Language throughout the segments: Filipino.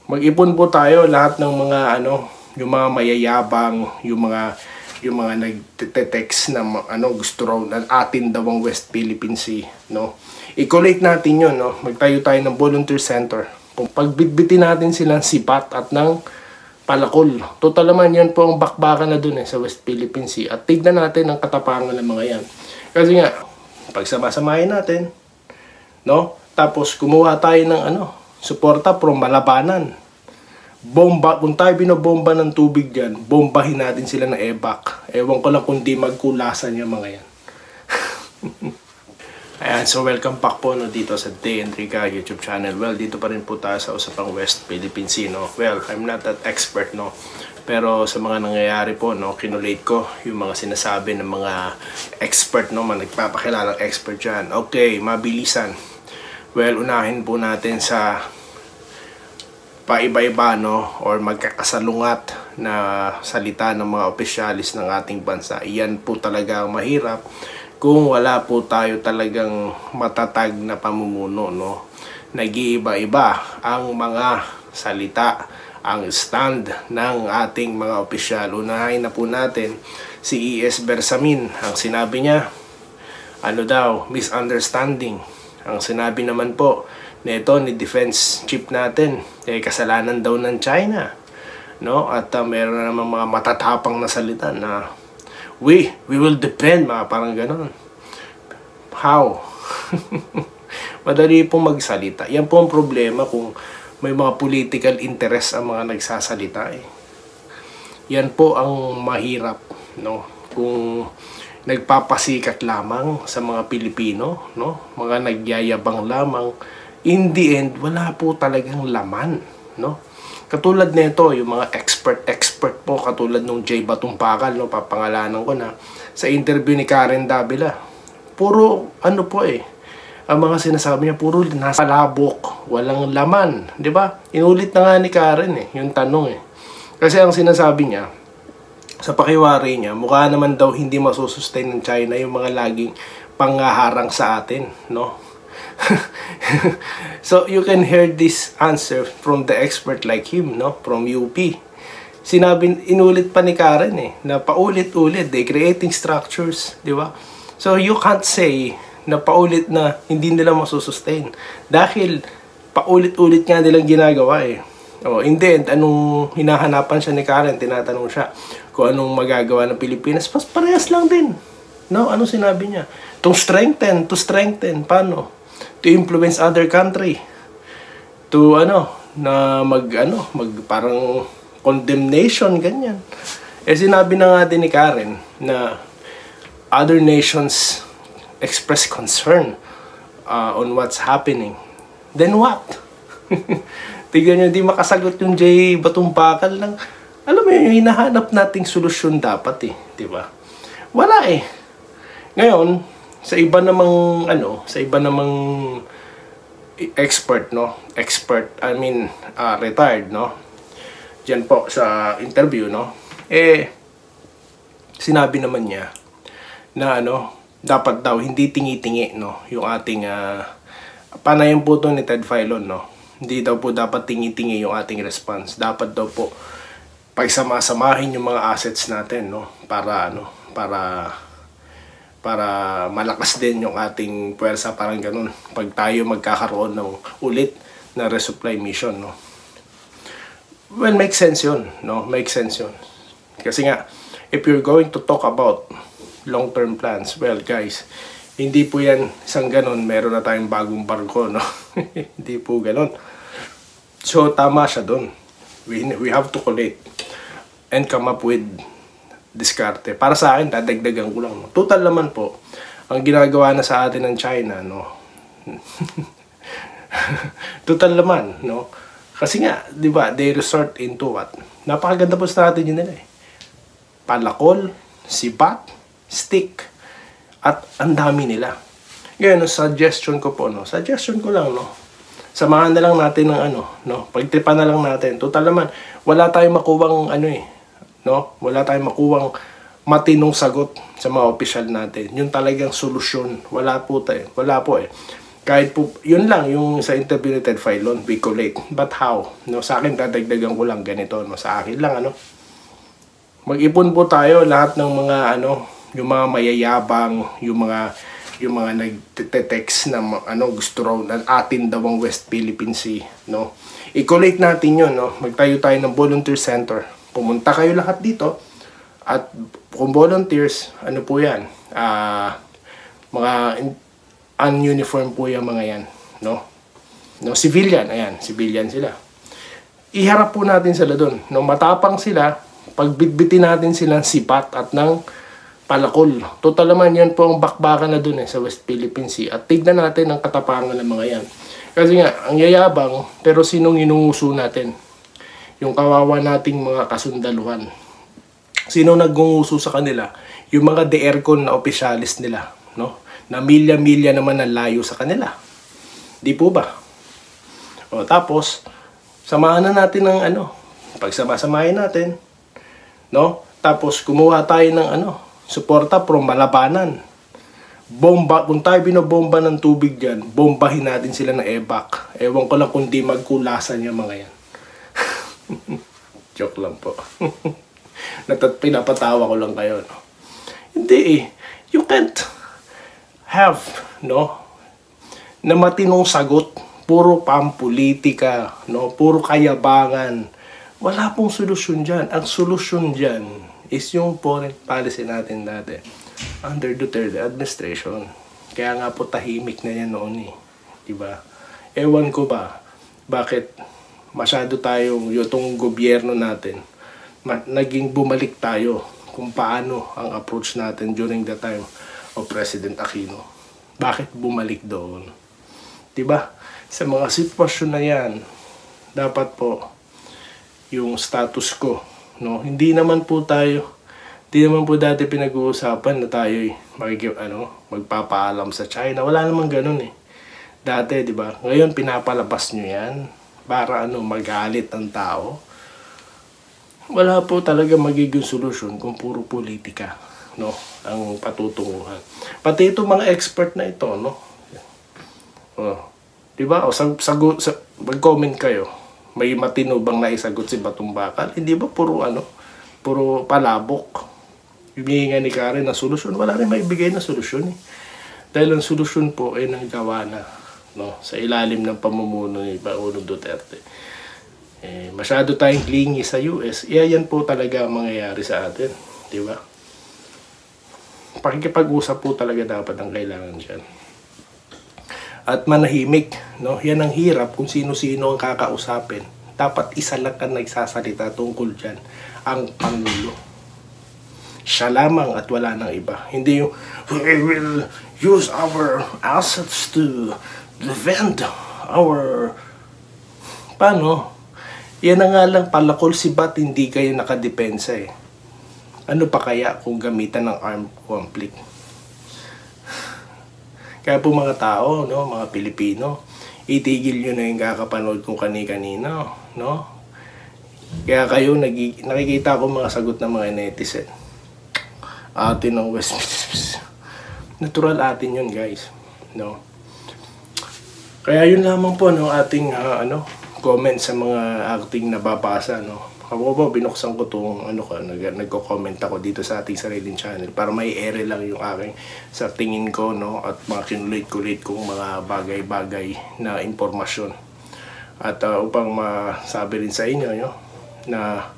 Mag-ipon po tayo lahat ng mga yung mga mayayabang, yung mga nagte-text na gusto raw na atin daw ang West Philippine Sea, no? I-collect natin 'yon, no? Magtayo tayo ng volunteer center. Kung pagbitbitin natin silang sipat at ng palakol. Total naman yan po ang bakbakan na dun sa West Philippine Sea. At tignan natin ang katapangan ng mga yan. Kasi nga, pagsama-samahin natin, no? Tapos kumuha tayo ng suporta from malabanan. Bomba, kung tayo binobomba ng tubig dyan, bombahin natin sila ng evac. Ewan ko lang kung di magkulasan yung mga yan. Ayan, so welcome back po dito sa Day Enrica YouTube channel. Well, dito pa rin po tayo sa usapang West Philippine Sea, no? Well, I'm not that expert, no? Pero sa mga nangyayari po, no, kinulate ko yung mga sinasabi ng mga expert, no? Nagpapakilalang expert dyan. Okay, mabilisan. Well, unahin po natin sa paiba-iba, no, or magkakasalungat na salita ng mga opisyalis ng ating bansa. Iyan po talaga ang mahirap kung wala po tayo talagang matatag na pamumuno, no. Nag-iiba-iba ang mga salita, ang stand ng ating mga opisyal. Unahin na po natin si E.S. Bersamin. Ang sinabi niya, misunderstanding. Ang sinabi naman po nito ni defense chief natin, kasalanan daw ng China, no? At meron na naman mga matatapang na salita na we will defend, mga parang gano'n. How? Madali pong magsalita. Yan po ang problema kung may mga political interest ang mga nagsasalita. Yan po ang mahirap, no? Kung nagpapasikat lamang sa mga Pilipino, no? Mga nagyayabang lamang, in the end, wala po talagang laman, no? Katulad nito, yung mga expert po, katulad nung J. Batumpakal, no? Papangalanan ko na, sa interview ni Karen Davila, puro, ang mga sinasabi niya, puro nasa labok, walang laman, di ba? Inulit na nga ni Karen, yung tanong, Kasi ang sinasabi niya, sa pakiwari niya, mukha naman daw hindi masusustain ng China yung mga laging panghaharang sa atin, no? So you can hear this answer from the expert like him, no, from UP. Inulit pa ni Karen na paulit-ulit, creating structures, di ba? So you can't say na paulit na hindi nila masusustain dahil paulit-ulit nga nilang ginagawa in the end, anong hinahanapan siya ni Karen? Tinatanong siya kung anong magagawa ng Pilipinas. Parehas lang din, no? Ano sinabi niya? To strengthen, paano? To influence other country, to parang condemnation, ganyan. Sinabi na nga din ni Karen na other nations express concern on what's happening. Then what? Tignan nyo, di makasagot yung J. Batumpakal lang. Alam mo yung hinahanap nating solusyon dapat di ba? Wala Ngayon, sa iba namang expert, no? Retired, no? Diyan po sa interview, no? Sinabi naman niya na dapat daw hindi tingi-tingi, no? Yung ating panayan po to ni Ted Filon, no? Hindi daw po dapat tingi-tingi yung ating response. Dapat daw po pagsama-samahin yung mga assets natin, no? Para malakas din yung ating puwersa, parang ganun. Pag tayo magkakaroon ng ulit na resupply mission, no? Well, makes sense yun, no? Makes sense yun. Kasi nga, if you're going to talk about long-term plans, well, guys, hindi po yan isang ganun, meron na tayong bagong barko, no? Hindi po ganun. So, tama siya dun. We have to collate and come up with diskarte. Para sa akin, dadagdagan ko lang. Total naman po, ang ginagawa na sa atin ng China, no? Total naman, no? Kasi nga, di ba, they resort into what? Napakaganda po strategy nila Palakol, sibat, stick, at ang dami nila. Ngayon, suggestion ko po, no? Suggestion ko lang, no? Samahan na lang natin ng no? Pagtripan na lang natin. Total naman, wala tayong makuwang no? Wala tayong makuwang matinong sagot sa mga opisyal natin. Yung talagang solusyon. Wala po Kahit po, yun lang, yung sa interview ni Ted Filon, Bicolate. But how? No, sa akin, dadagdagan ko lang ganito. No, sa akin lang, ano. Mag-ipon po tayo lahat ng mga, ano, yung mga mayayabang, yung mga nagte-text na, ano, gusto raw na atin daw ang West Philippine Sea, no. I-collate natin yun, no. Magtayo tayo ng volunteer center. Pumunta kayo lahat dito. At kung volunteers, ano po yan? Mga ununiform po yung mga yan, no? No, civilian, ayan, civilian sila. Iharap po natin sila doon. No, matapang sila, pagbitbitin natin silang sipat at ng palakol. Total naman yan po ang bakbakan na doon sa West Philippine Sea. At tignan natin ang katapangan ng mga yan. Kasi nga, ang yayabang, pero sinong inunguso natin? Yung kawawa nating mga kasundaluhan. Sino nagunguso sa kanila? Yung mga de-aircon na opisyalis nila, no? Na milya-milya naman ang layo sa kanila. Di po ba? O, tapos, samahan na natin ng ano, pagsama-samahin natin, no? Tapos, kumuha tayo ng ano, suporta from Malabanan. Bomba, kung tayo binobomba ng tubig dyan, bombahin natin sila ng evac. Ewan ko lang kung di magkulasan yung mga yan. Joke lang po. Pinapatawa ko lang kayo, no? Hindi eh. You can't have, no, na matinong sagot, puro pampolitika, no, puro kayabangan. Wala pong solusyon dyan. Ang solusyon dyan is yung foreign policy natin dati under Duterte administration. Kaya nga po tahimik na yan noon eh. Diba? Ewan ko ba bakit masyado tayong yung gobyerno natin naging bumalik tayo kung paano ang approach natin during the time of President Aquino. Bakit bumalik doon? Diba? Sa mga sitwasyon na yan, dapat po yung status quo, no? Hindi naman po dati pinag-uusapan na tayo magpapaalam sa China. Wala namang ganun eh. Dati, diba? Ngayon pinapalabas nyo yan para magalit ang tao. Wala po talaga magiging solusyon kung puro politika, no, ang patutunguhan. Pati itong mga expert na ito, no. Oh, 'di ba? Mag-comment kayo. May matino bang naisagot si Batong Bakal? Hindi ba puro palabok? Humihinga ni Karen na solusyon, wala rin maibigay na solusyon eh. Dahil ang solusyon po ay nanggawa na, no, sa ilalim ng pamumuno ni Pangulong Duterte. Masyado tayong clingy sa US, yan po talaga ang mangyayari sa atin, di ba? Pakikipag-usap po talaga dapat ang kailangan dyan. At manahimik, no? Yan ang hirap kung sino-sino ang kakausapin. Dapat isa lang ang nagsasalita tungkol dyan, ang Pangulo. Siya lamang at wala nang iba. Hindi yung, we will use our assets to defend our... Paano? Yan na nga lang, palakol si Bat, hindi kayo nakadepensa eh. Ano pa kaya kung gamitan ng armed conflict? Kaya po mga tao, no, mga Pilipino, itigil nyo na yung kakapanood kung kani-kanino, no? Kaya kayo, nakikita ko mga sagot ng mga netizen. Atin ng West natural atin yun, guys, no? Kaya yun lamang po, no, ating, comment sa mga acting nababasa, no. Ako po, binuksan ko itong nagko-comment ako dito sa ating sariling channel para may ere lang yung aking sa tingin ko, no, at mga kinulit-kulit kong mga bagay-bagay na impormasyon. At upang masabi rin sa inyo, no, na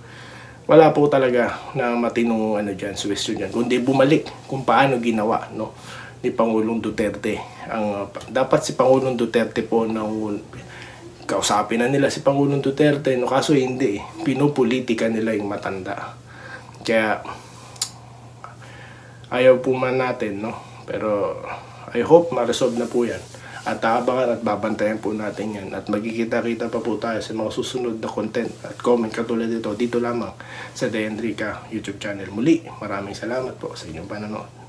wala po talaga na matinong suwestyon dyan, kundi bumalik kung paano ginawa, no, ni Pangulong Duterte. Dapat si Pangulong Duterte po kausapin na nila si Pangulong Duterte, no, kaso hindi. Pinopolitika nila yung matanda. Kaya ayaw po man natin, no, pero I hope ma-resolve na po yan. At abangan at babantayan po natin yan. At magkikita-kita pa po tayo sa mga susunod na content at comment katulad dito lamang sa The Enrica YouTube channel. Muli, maraming salamat po sa inyong panonood.